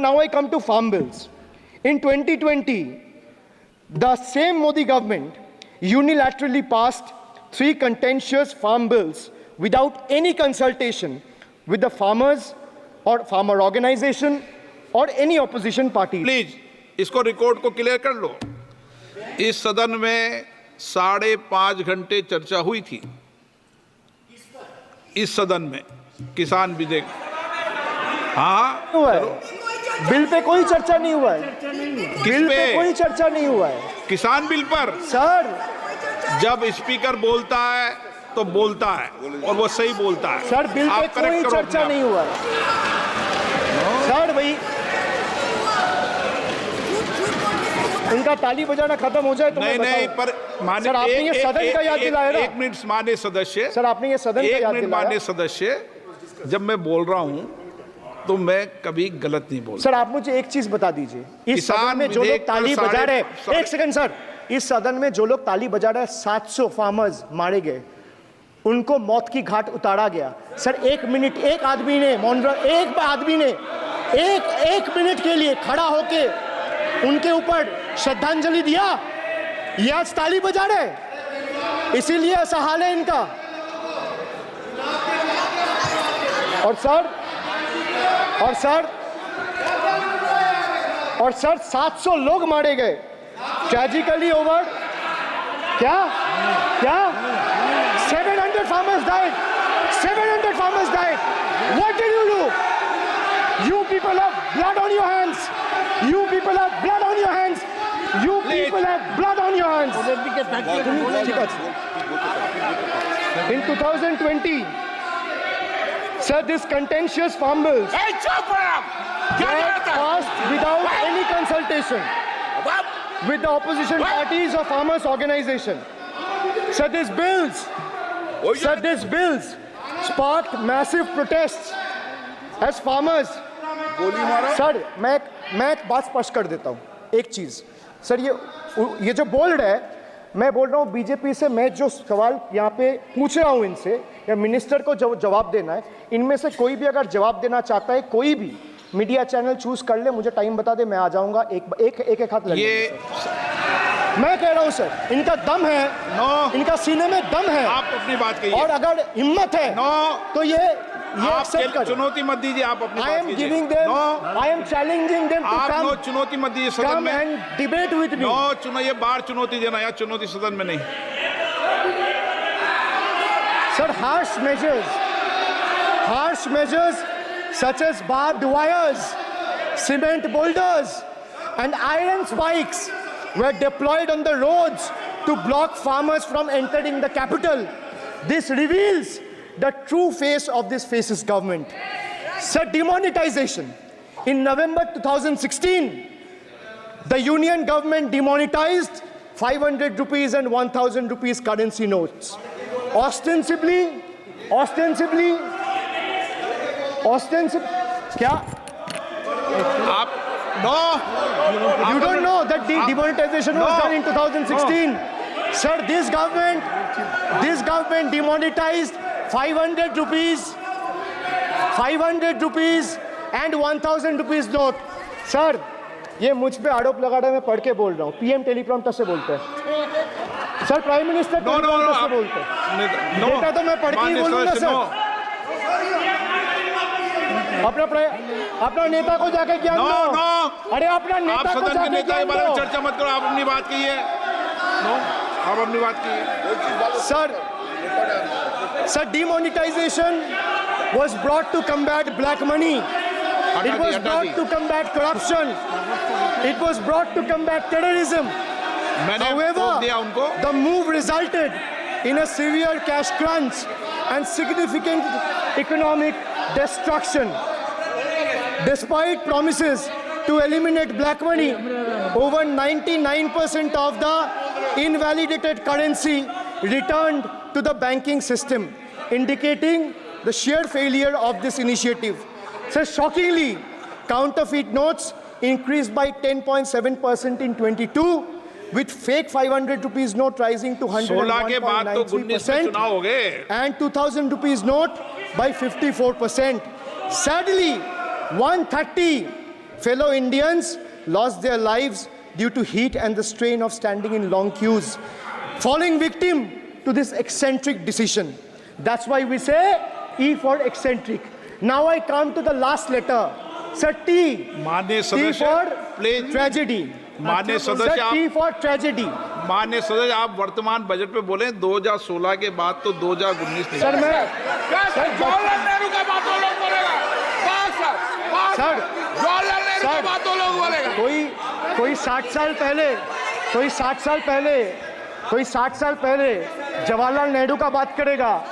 now I come to farm bills. In 2020, the same Modi government unilaterally passed 3 contentious farm bills without any consultation with the farmers or farmer organization or any opposition party. Please इसको record को clear कर लो। इस सदन में 5.5 घंटे चर्चा हुई थी। इस सदन में किसान विधेयक, हाँ हुआ है। बिल पे कोई चर्चा नहीं हुआ है। बिल पे कोई चर्चा नहीं हुआ है। किसान बिल पर सर, जब स्पीकर बोलता है तो बोलता है और वो सही बोलता है। सर, बिल पे कोई चर्चा नहीं हुआ है। सर भाई, इनका ताली बजाना खत्म हो जाए तो नहीं, पर माननीय सर, आपने ये सदन का याद दिलाया ना। 1 मिनट माननीय सदस्य, सर आपने ये सदन का याद दिलाया। माननीय सदस्य, जब मैं बोल रहा हूं तो मैं कभी गलत नहीं बोल। सर आप मुझे एक चीज बता दीजिए, इस सदन में जो लोग ताली बजा रहे हैं, एक सेकंड सर, इस सदन में जो लोग ताली बजा रहे हैं, 700 फार्मर्स मारे गए, उनको मौत की घाट उतारा गया। सर 1 मिनट, एक आदमी ने एक मिनट के लिए खड़ा होके उनके ऊपर श्रद्धांजलि दिया। ये आज ताली बजा रहे, इसीलिए ऐसा हाल है इनका। और सर 700 लोग मारे गए, ट्रेजिकली ओवर। क्या 700 farmers died. 700 farmers died. What did you do? You people have blood on your hands. You people have blood on your hands. You people have blood on your hands. In 2020, sir, this contentious farm bills were passed without any consultation with the opposition parties or farmers' organization. Sir, these bills sparked massive protests as farmers. Sir मैं एक बात स्पष्ट कर देता हूँ, एक चीज sir, ये जो बोल रहा है, मैं बोल रहा हूँ बीजेपी से, मैं जो सवाल यहाँ पे पूछ रहा हूँ इनसे, या मिनिस्टर को जवाब देना है, इनमें से कोई भी अगर जवाब देना चाहता है, कोई भी मीडिया चैनल चूज कर ले, मुझे टाइम बता दे, मैं आ जाऊंगा। एक हाथ लगे। मैं कह रहा हूं सर, इनका दम है, इनका सीने में दम है, आप अपनी बात कहिए, और अगर हिम्मत है तो ये आप चुनौती मत दीजिए, आप अपनी बात कीजिए। I am challenging them to come. आप चुनौती मत दीजिए सदन में, and debate with me. ये बार चुनौती देना, या चुनौती सदन में नहीं। Sir, harsh measures such as barbed wires, cement boulders, and iron spikes were deployed on the roads to block farmers from entering the capital. This reveals the true face of this fascist government. Sir, demonetization. In November 2016, the union government demonetized 500 rupees and 1000 rupees currency notes. Ostensibly, क्या? You don't know that the demonetization was done in 2016. Sir, this government demonetized 500 rupees and 1000 rupees note. Sir, ये मुझ पे आरोप लगा रहा है, मैं पढ़ के बोल रहा हूँ, पीएम टेलीप्रॉम्प्टर से बोलते हैं। सर, प्राइम मिनिस्टर टेलीप्रॉम्प्टर से बोलते हैं। डेटा तो मैं पढ़ के ही बोलूंगा सर। अपना नेता को जाके ज्ञान दो। अरे अपना नेता को जाके ज्ञान दो। चर्चा मत करो, आप अपनी बात कीजिए। आप अपनी बात कीजिए। Sir, demonetization was brought to combat black money. It was brought to combat corruption. It was brought to combat terrorism. However, the move resulted in a severe cash crunch and significant economic destruction. Despite promises to eliminate black money, over 99% of the invalidated currency returned to the banking system, indicating the sheer failure of this initiative. So shockingly, counterfeit notes increased by 10.7% in 22, with fake 500 rupees note rising to 101.93% and 2000 rupees note by 54%. Sadly, 130 fellow Indians lost their lives due to heat and the strain of standing in long queues, falling victim to this eccentric decision. That's why we say E for eccentric. Now I come to the last letter. Sir, T. माननीय T सदस्य for please tragedy. माननीय Sir, सदस्य T आप for tragedy. माननीय सदस्य आप वर्तमान budget पे बोले 2016 के बाद तो 2019 नहीं। सर मैं जवाहरलाल नेहरू का बात वो लोग बोलेगा। सर जवाहरलाल नेहरू का बात वो लोग बोलेगा। कोई 60 साल पहले जवाहरलाल नेहरू का बात करेगा,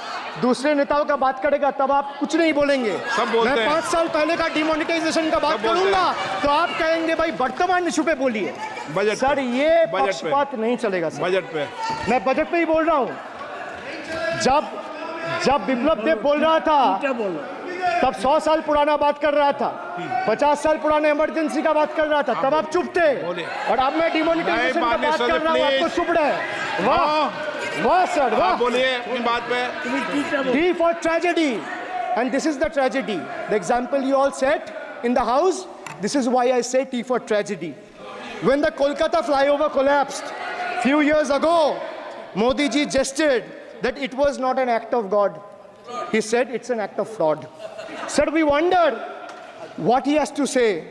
दूसरे नेताओं का बात करेगा, तब आप कुछ नहीं बोलेंगे। सब बोलते मैं हैं। 5 साल पहले का डिमोनेटाइजेशन का बात सब बोलते करूंगा तो आप कहेंगे भाई वर्तमान इशू पे बोलिए। बजट सर पे। ये बजट पे। पक्षपात नहीं चलेगा सर। बजट पे मैं बजट पे ही बोल रहा हूँ। जब बिप्लब देव बोल रहा था तब 100 साल पुराना बात कर रहा था, 50 साल पुराने इमरजेंसी का बात कर रहा था, तब आप चुप थे। और अब मैं डिमोनेटाइजेशन का बात कर रहा हूँ, आपको चुप रहे। वाह सर वाह। बोलिए अपनी बात पे। T for tragedy, and this is the tragedy. The example you all set in the house, this is why I say T for tragedy. When the Kolkata flyover collapsed few years ago, Modi ji gestured that it was not an act of God. He said it's an act of fraud. Sir, we wonder what he has to say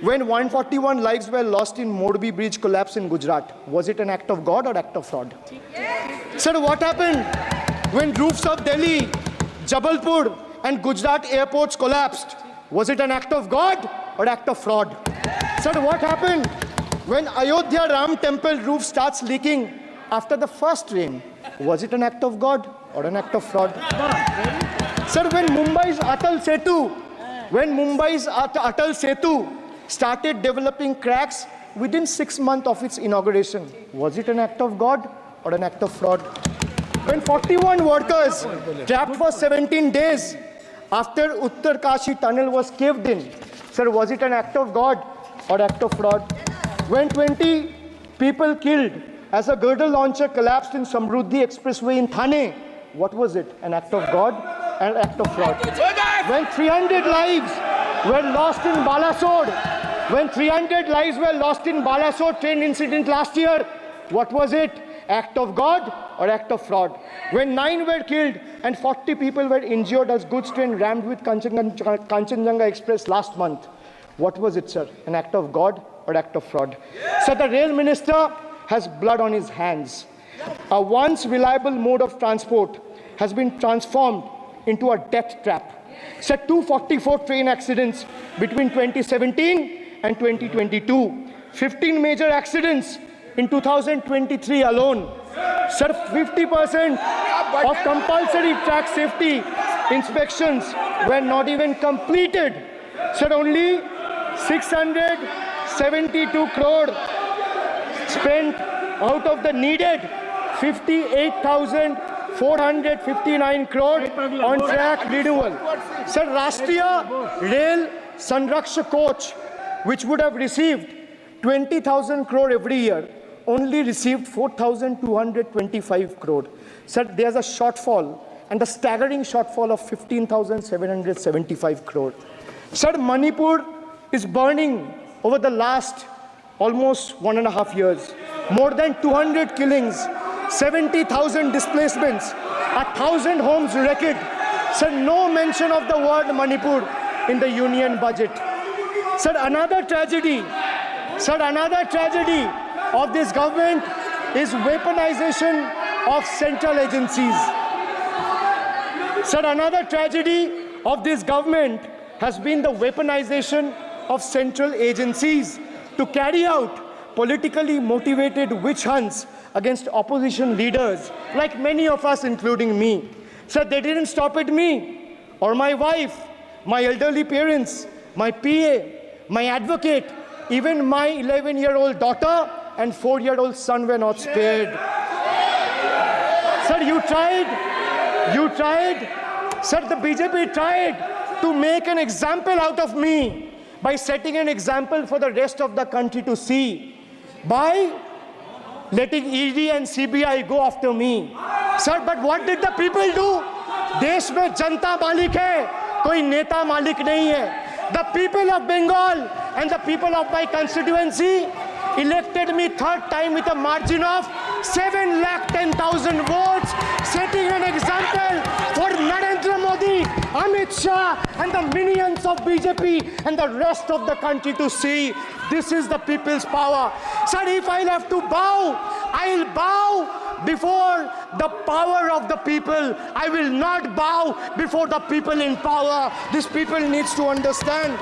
when 141 lives were lost in Morbi bridge collapse in Gujarat. Was it an act of God or act of fraud? Sir, what happened when roofs of Delhi, Jabalpur and Gujarat airports collapsed? Was it an act of God or act of fraud? Sir, what happened when Ayodhya Ram temple roof starts leaking after the first rain? Was it an act of God or an act of fraud? Sir, when Mumbai's Atal Setu started developing cracks within 6 months of its inauguration, was it an act of God or an act of fraud? When 41 workers trapped for 17 days after Uttarkashi tunnel was caved in, sir, was it an act of God or act of fraud? When 20 people killed as a girdle launcher collapsed in Samruddhi Expressway in Thane, what was it? An act of God and an act of fraud? When 300 lives were lost in Balasore train incident last year, what was it? Act of God or act of fraud? When 9 were killed and 40 people were injured as goods train rammed with Kanchenjunga Express last month, what was it, sir? An act of God or act of fraud? So the rail minister has blood on his hands. A once reliable mode of transport has been transformed into a death trap. So 244 train accidents between 2017 and 2022. 15 major accidents in 2023 alone. Sir, 50% of compulsory track safety inspections were not even completed. Sir, only 672 crore spent out of the needed 58,459 crore on track renewal. Sir, Rashtriya Rail Sanraksha coach, which would have received 20,000 crore every year, only received 4,225 crore. Sir, there's a shortfall, and a staggering shortfall of 15,775 crore. Sir, Manipur is burning over the last almost 1.5 years. More than 200 killings, 70,000 displacements, 1,000 homes wrecked. Sir, no mention of the word Manipur in the union budget. Sir, another tragedy of this government is weaponization of central agencies. Sir, another tragedy of this government has been the weaponization of central agencies to carry out politically motivated witch hunts against opposition leaders, like many of us, including me. Sir, they didn't stop at me or my wife, my elderly parents, my PA, my advocate, even my 11-year-old daughter and 4-year-old son were not spared. Sir, you tried. Sir, the BJP tried to make an example out of me by setting an example for the rest of the country to see, by letting ED and CBI go after me. Sir, but what did the people do? देश में जनता मालिक है, कोई नेता मालिक नहीं है. The people of Bengal and the people of my constituency elected me third time with a margin of 710,000 votes, setting an example for Narendra Modi, Amit Shah, and the minions of BJP and the rest of the country to see this is the people's power. Sir, if I'll have to bow, I'll bow before the power of the people. I will not bow before the people in power. This people needs to understand.